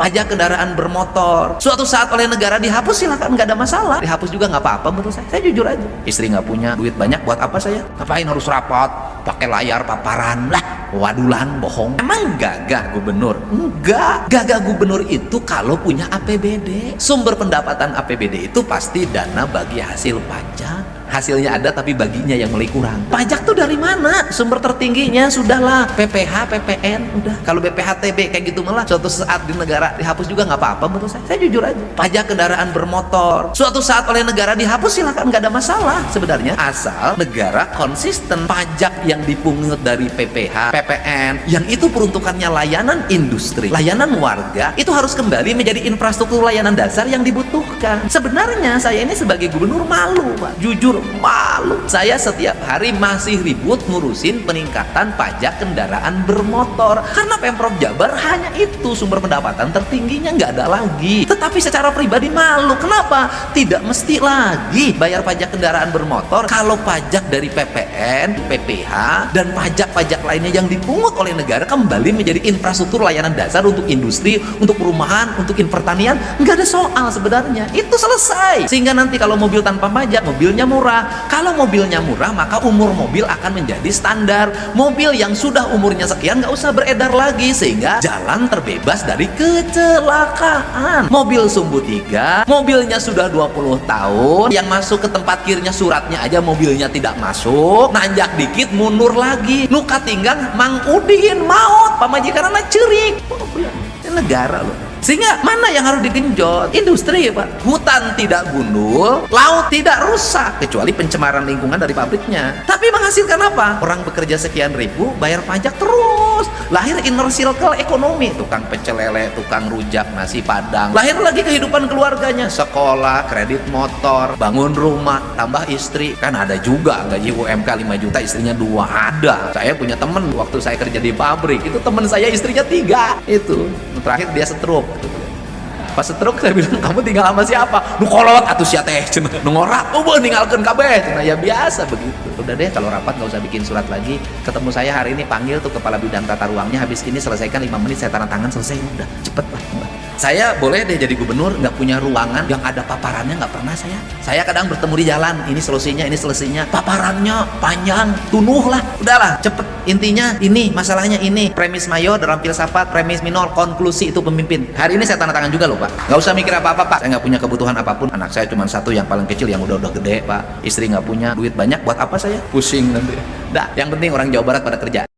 pajak kendaraan bermotor. Suatu saat oleh negara dihapus, silakan, nggak ada masalah. Dihapus juga nggak apa-apa menurut saya. Saya jujur aja. Istri nggak punya duit banyak, buat apa saya? Ngapain harus rapat, pakai layar paparan lah, wadulan, bohong. Emang gagah gubernur? Enggak. Gagah gubernur itu kalau punya APBD. Sumber pendapatan APBD itu pasti dana bagi hasil pajak. Hasilnya ada tapi baginya yang mulai kurang. Pajak tuh dari mana? Sumber tertingginya sudahlah PPH, PPN, udah. Kalau BPHTB kayak gitu malah suatu saat di negara dihapus juga nggak apa-apa menurut saya. Saya jujur aja. Pajak kendaraan bermotor. Suatu saat oleh negara dihapus, silakan, nggak ada masalah sebenarnya. Asal negara konsisten. Pajak yang dipungut dari PPH, PPN, yang itu peruntukannya layanan industri, layanan warga, itu harus kembali menjadi infrastruktur layanan dasar yang dibutuhkan. Sebenarnya saya ini sebagai gubernur malu, Pak. Jujur malu. Saya setiap hari masih ribut ngurusin peningkatan pajak kendaraan bermotor karena Pemprov Jabar hanya itu sumber pendapatan tertingginya, nggak ada lagi. Tetapi secara pribadi malu. Kenapa? Tidak mesti lagi bayar pajak kendaraan bermotor kalau pajak dari PPN, PPH, dan pajak-pajak lainnya yang dipungut oleh negara kembali menjadi infrastruktur layanan dasar untuk industri, untuk perumahan, untuk pertanian. Nggak ada soal sebenarnya. Itu selesai. Sehingga nanti kalau mobil tanpa pajak, mobilnya murah. Kalau mobilnya murah, maka umur mobil akan menjadi standar. Mobil yang sudah umurnya sekian nggak usah beredar lagi, sehingga jalan terbebas dari kecelakaan. Mobil sumbu 3, mobilnya sudah 20 tahun, yang masuk ke tempat kirnya suratnya aja mobilnya tidak masuk, nanjak dikit mundur lagi, nuka tinggang Mang Udin maut, pamajikan anak cerik. Ini negara loh. Sehingga mana yang harus digenjot? Industri ya Pak. Hutan tidak gundul, laut tidak rusak, kecuali pencemaran lingkungan dari pabriknya. Tapi menghasilkan apa? Orang bekerja sekian ribu, bayar pajak terus. Lahir inner circle ekonomi. Tukang pecel lele, tukang rujak, nasi padang. Lahir lagi kehidupan keluarganya. Sekolah, kredit motor, bangun rumah, tambah istri. Kan ada juga gaji UMK 5 juta, istrinya 2. Ada. Saya punya temen, waktu saya kerja di pabrik, itu temen saya istrinya 3. Itu. Terakhir dia stroke. Pas stroke saya bilang, kamu tinggal sama siapa? Nu kolot atuh sia teh cenah. Nu ngorak, oh ninggalkeun kabeh cenah. Ya biasa begitu. Udah deh, kalau rapat nggak usah bikin surat lagi. Ketemu saya hari ini, panggil tuh kepala bidang tata ruangnya, habis ini selesaikan 5 menit, saya tanda tangan, selesai. Udah cepet lah. Saya boleh deh jadi gubernur, nggak punya ruangan yang ada paparannya, nggak pernah saya. Saya kadang bertemu di jalan, ini solusinya, ini solusinya. Paparannya panjang, tunuh lah. Udahlah, cepet. Intinya ini, masalahnya ini. Premis mayor dalam filsafat, premis minor, konklusi itu pemimpin. Hari ini saya tanda tangan juga loh Pak. Nggak usah mikir apa-apa Pak. Saya nggak punya kebutuhan apapun. Anak saya cuma satu yang paling kecil, yang udah gede Pak. Istri nggak punya, duit banyak, buat apa saya? Pusing nanti. Dah, yang penting orang Jawa Barat pada kerja.